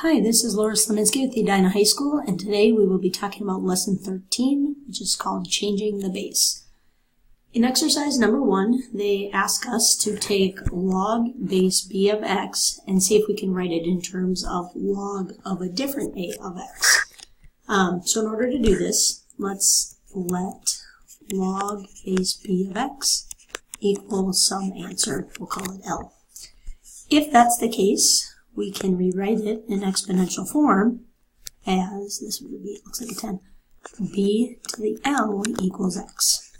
Hi, this is Laura Sleminski with Edina High School, and today we will be talking about Lesson 13, which is called Changing the Base. In exercise number 1, they ask us to take log base b of x and see if we can write it in terms of log of a different a of x. So in order to do this, let's let log base b of x equal some answer. We'll call it L. If that's the case, we can rewrite it in exponential form as, this would be, it looks like a 10, b to the L equals x.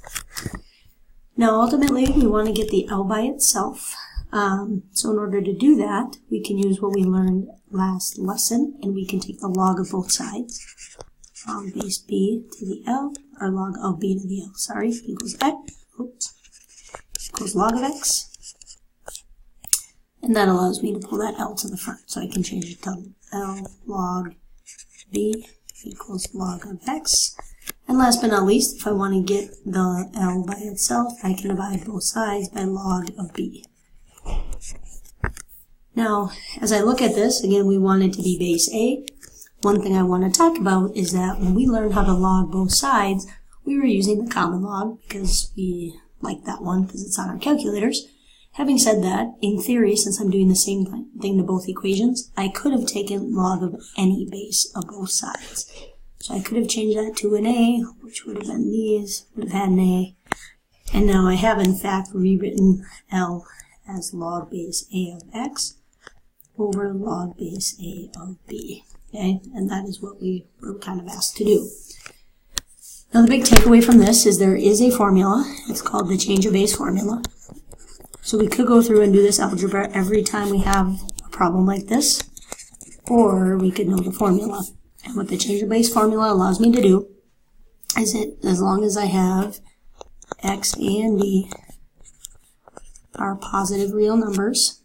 Now ultimately we want to get the L by itself. So in order to do that, we can use what we learned last lesson, and we can take the log of both sides. Log base b to the L, or log of b to the L, sorry, equals x, equals log of x. And that allows me to pull that L to the front. So I can change it to L log b equals log of x. And last but not least, if I want to get the L by itself, I can divide both sides by log of b. Now, as I look at this, again, we want it to be base A. One thing I want to talk about is that when we learned how to log both sides, we were using the common log because we like that one because it's on our calculators. Having said that, in theory, since I'm doing the same thing to both equations, I could have taken log of any base of both sides. So I could have changed that to an A, which would have been these, would have had an A. And now I have, in fact, rewritten L as log base A of x over log base A of b. Okay? And that is what we were kind of asked to do. Now the big takeaway from this is there is a formula. It's called the change of base formula. So we could go through and do this algebra every time we have a problem like this, or we could know the formula. And what the change of base formula allows me to do is as long as I have x, a, and b are positive real numbers,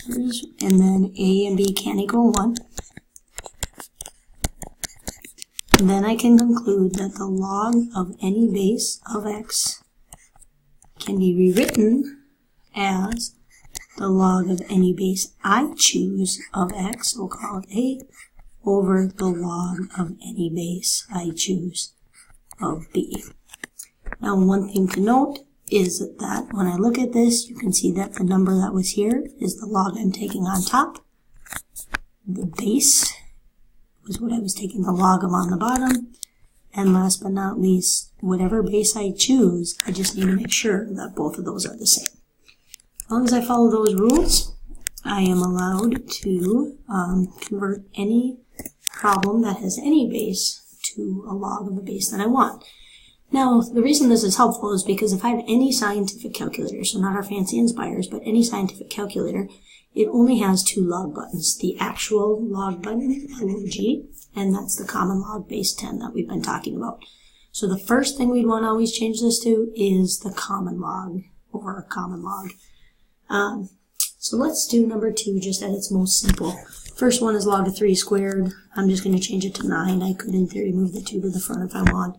and then a and b can't equal 1, and then I can conclude that the log of any base of x can be rewritten as the log of any base I choose of x, we'll call it a, over the log of any base I choose of b. Now one thing to note is that when I look at this, you can see that the number that was here is the log I'm taking on top. The base was what I was taking the log of on the bottom. And last but not least, whatever base I choose, I just need to make sure that both of those are the same. As long as I follow those rules, I am allowed to convert any problem that has any base to a log of the base that I want. Now, the reason this is helpful is because if I have any scientific calculator, so not our fancy Inspires, but any scientific calculator, it only has 2 log buttons. The actual log button, log, and that's the common log base 10 that we've been talking about. So the first thing we'd want to always change this to is the common log, or a common log. So let's do number 2 just at its most simple. First one is log of 3 squared. I'm just going to change it to 9. I could, in theory, move the 2 to the front if I want.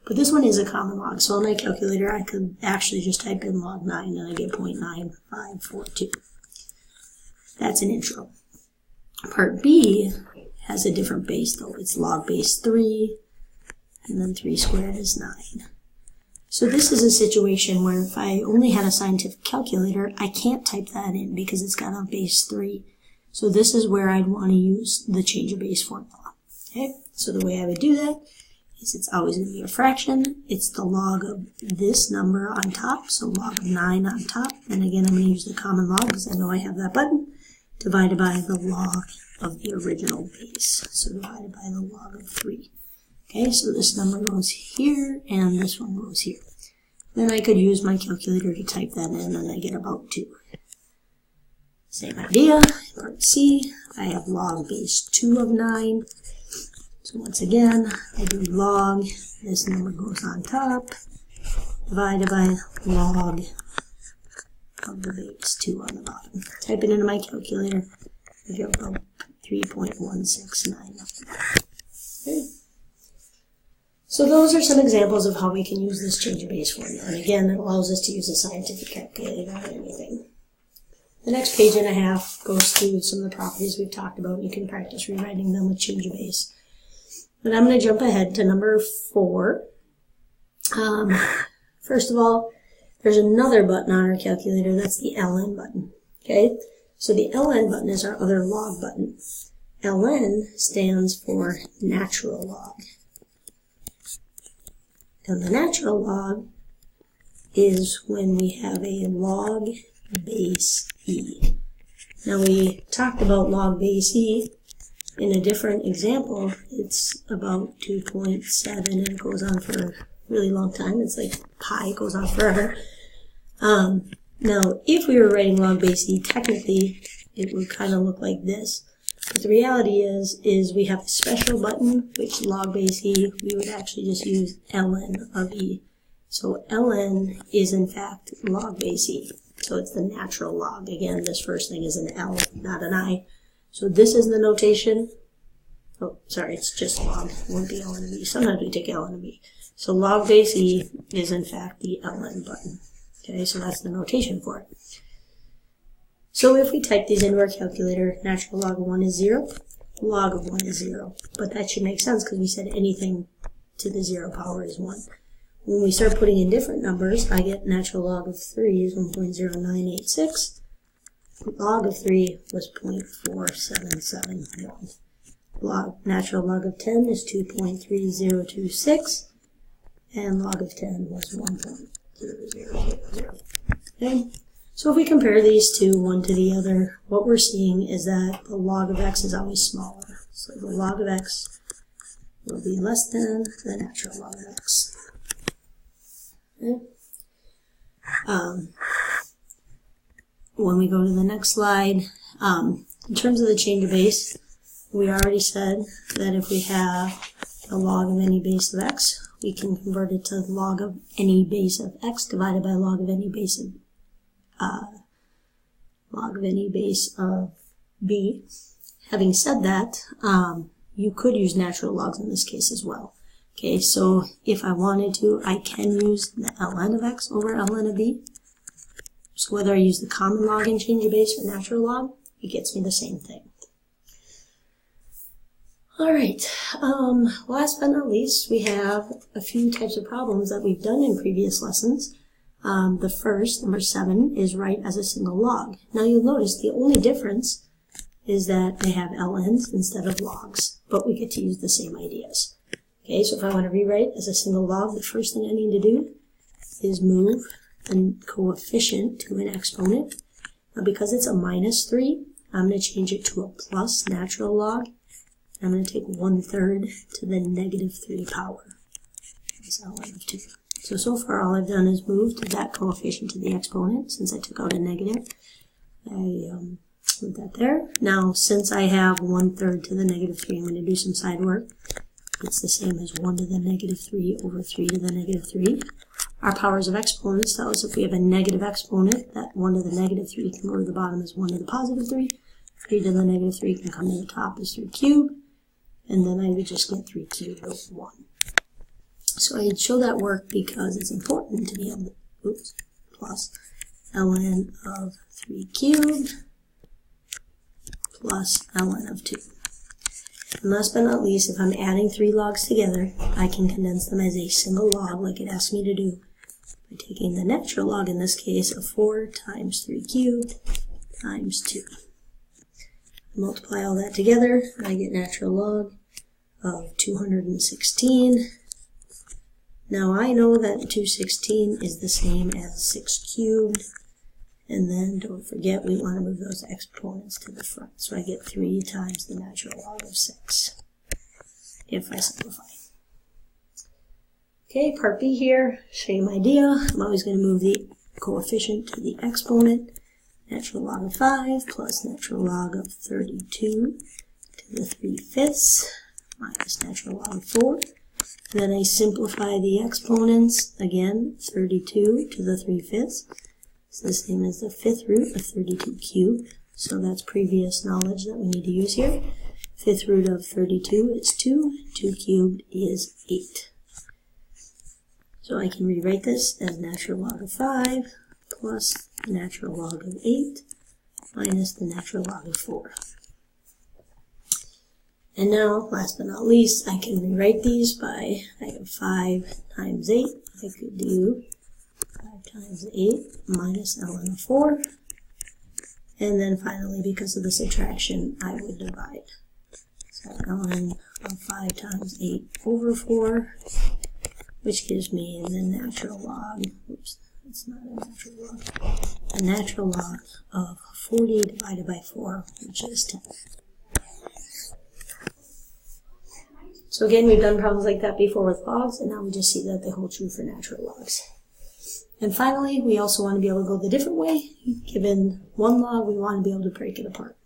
But this one is a common log, so on my calculator I could actually just type in log 9 and I get 0.9542. That's an intro. Part B has a different base though. It's log base 3, and then 3 squared is 9. So this is a situation where if I only had a scientific calculator, I can't type that in because it's got a base 3. So this is where I'd want to use the change of base formula. Okay, so the way I would do that is it's always going to be a fraction. It's the log of this number on top, so log of 9 on top. And again, I'm going to use the common log because I know I have that button, divided by the log of the original base. So divided by the log of 3. Okay, so this number goes here, and this one goes here. Then I could use my calculator to type that in, and I get about 2. Same idea. Part C, I have log base 2 of 9. So once again, I do log, this number goes on top, divided by log of the base 2 on the bottom. Type it into my calculator, I get about 3.169. Okay. So those are some examples of how we can use this change of base formula. And again, it allows us to use a scientific calculator or anything. The next page and a half goes through some of the properties we've talked about. You can practice rewriting them with change of base. But I'm going to jump ahead to number 4. First of all, there's another button on our calculator. That's the ln button. Okay? So the ln button is our other log button. ln stands for natural log. And the natural log is when we have a log base e. Now we talked about log base e in a different example. It's about 2.7 and it goes on for a really long time. It's like pi, goes on forever. Now if we were writing log base e, technically it would kind of look like this. But the reality is we have a special button, which log base e, we would actually just use ln of e. So ln is in fact log base e. So it's the natural log. Again, this first thing is an L, not an I. So this is the notation. Oh, sorry, it's just log. It won't be ln of e. Sometimes we take ln of e. So log base e is in fact the ln button. Okay, so that's the notation for it. So if we type these into our calculator, natural log of 1 is 0, log of 1 is 0. But that should make sense because we said anything to the 0 power is 1. When we start putting in different numbers, I get natural log of 3 is 1.0986. Log of 3 was 0.4771. Natural log of 10 is 2.3026. And log of 10 was 1.0000. Okay? So if we compare these two, one to the other, what we're seeing is that the log of x is always smaller. So the log of x will be less than the natural log of x. Okay. When we go to the next slide, in terms of the change of base, we already said that if we have the log of any base of x, we can convert it to log of any base of x divided by log of any base of b. Having said that, you could use natural logs in this case as well. Okay, so if I wanted to, I can use the ln of x over ln of b. So whether I use the common log and change of base or natural log, it gets me the same thing. Alright, last but not least, we have a few types of problems that we've done in previous lessons. The first, number 7, is write as a single log. Now you'll notice the only difference is that they have ln's instead of logs, but we get to use the same ideas. Okay, so if I want to rewrite as a single log, the first thing I need to do is move the coefficient to an exponent. Now because it's a -3, I'm going to change it to a plus natural log. I'm going to take 1/3 to the -3 power. That's ln of 2. So far all I've done is moved that coefficient to the exponent since I took out a negative. I put that there. Now since I have 1/3 to the -3, I'm going to do some side work. It's the same as 1 to the -3 over 3 to the -3. Our powers of exponents tell us if we have a negative exponent, that 1 to the -3 can go to the bottom as 1 to the +3. 3 to the -3 can come to the top as 3 cubed. And then I would just get 3 cubed over 1. So I show that work because it's important to be able to, plus ln of 3 cubed plus ln of 2. And last but not least, if I'm adding 3 logs together, I can condense them as a single log like it asks me to do by taking the natural log, in this case, of 4 times 3 cubed times 2. Multiply all that together, I get natural log of 216. Now I know that 216 is the same as 6 cubed, and then don't forget we want to move those exponents to the front. So I get 3 times the natural log of 6, if I simplify. Okay, part B here, same idea. I'm always going to move the coefficient to the exponent. Natural log of 5 plus natural log of 32 to the 3/5 minus natural log of 4. Then I simplify the exponents, again, 32 to the 3/5. It's the same as the 5th root of 32 cubed, so that's previous knowledge that we need to use here. 5th root of 32 is 2, 2 cubed is 8. So I can rewrite this as natural log of 5 plus natural log of 8 minus the natural log of 4. And now, last but not least, I can rewrite these by, I have 5 times 8. I could do 5 times 8 minus ln of 4. And then finally, because of the subtraction, I would divide. So ln of 5 times 8 over 4, which gives me the natural log, oops, that's not a natural log, a natural log of 40 divided by 4, which is 10. So again, we've done problems like that before with logs, and now we just see that they hold true for natural logs. And finally, we also want to be able to go the different way. Given one log, we want to be able to break it apart.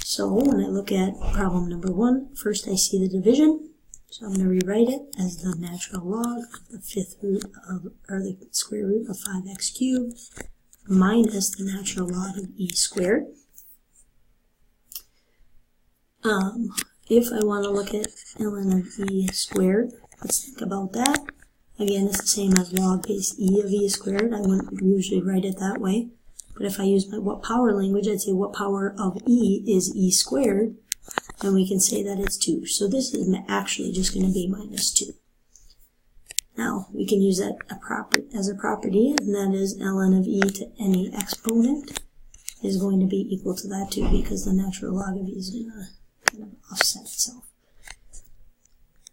So when I look at problem number 1, first I see the division. So I'm going to rewrite it as the natural log of the fifth root of, or the square root of 5x cubed minus the natural log of e squared. If I want to look at ln of e squared, let's think about that. Again, it's the same as log base e of e squared. I wouldn't usually write it that way. But if I use my what power language, I'd say what power of e is e squared, and we can say that it's 2. So this is actually just going to be minus 2. Now, we can use that as a property, and that is ln of e to any exponent is going to be equal to that too, because the natural log of e is going to kind of offset itself.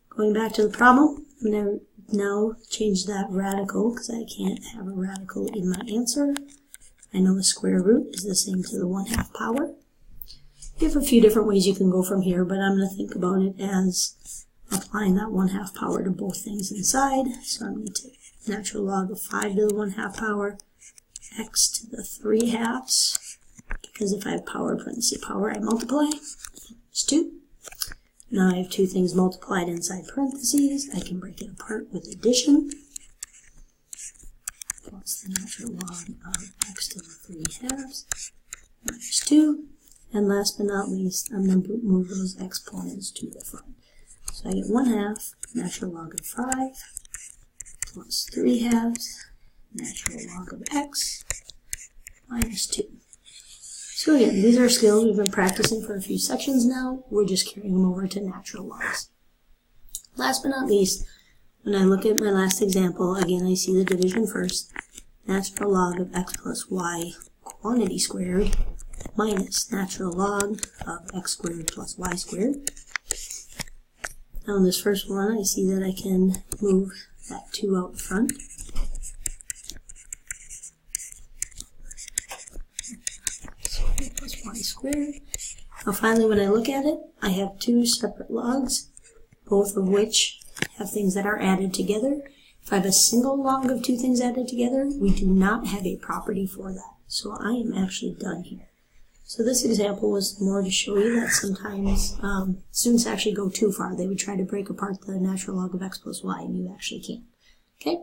Going back to the problem, I'm going to now change that radical, because I can't have a radical in my answer. I know the square root is the same to the 1/2 power. You have a few different ways you can go from here, but I'm going to think about it as applying that 1/2 power to both things inside. So I'm going to take natural log of 5 to the 1/2 power, x to the 3/2, because if I have power parenthesis power, I multiply. It's 2. Now I have two things multiplied inside parentheses. I can break it apart with addition. Plus the natural log of x to the 3/2 minus 2. And last but not least, I'm going to move those exponents to the front. So I get 1/2 natural log of 5 plus 3/2 natural log of x minus 2. So again, these are skills we've been practicing for a few sections now. We're just carrying them over to natural logs. Last but not least, when I look at my last example, again I see the division first. Natural log of x plus y quantity squared minus natural log of x squared plus y squared. Now in this first one, I see that I can move that 2 out front. Squared plus y squared. Now finally, when I look at it, I have 2 separate logs, both of which have things that are added together. If I have a single log of 2 things added together, we do not have a property for that. So I am actually done here. So this example was more to show you that sometimes students actually go too far. They would try to break apart the natural log of x plus y, and you actually can't. Okay?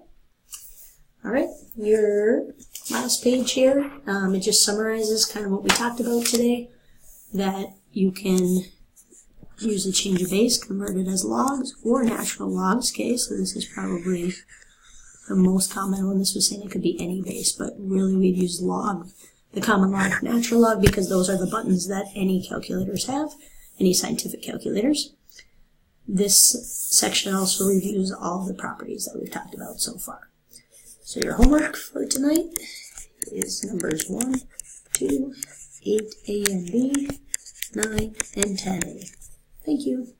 Alright, your last page here, it just summarizes kind of what we talked about today, that you can use the change of base, convert it as logs, or natural logs. Okay, so this is probably the most common one. This was saying it could be any base, but really we'd use log, the common log, natural log, because those are the buttons that any calculators have, any scientific calculators. This section also reviews all the properties that we've talked about so far. So your homework for tonight is numbers 1, 2, 8a and b, 9, and 10a. Thank you.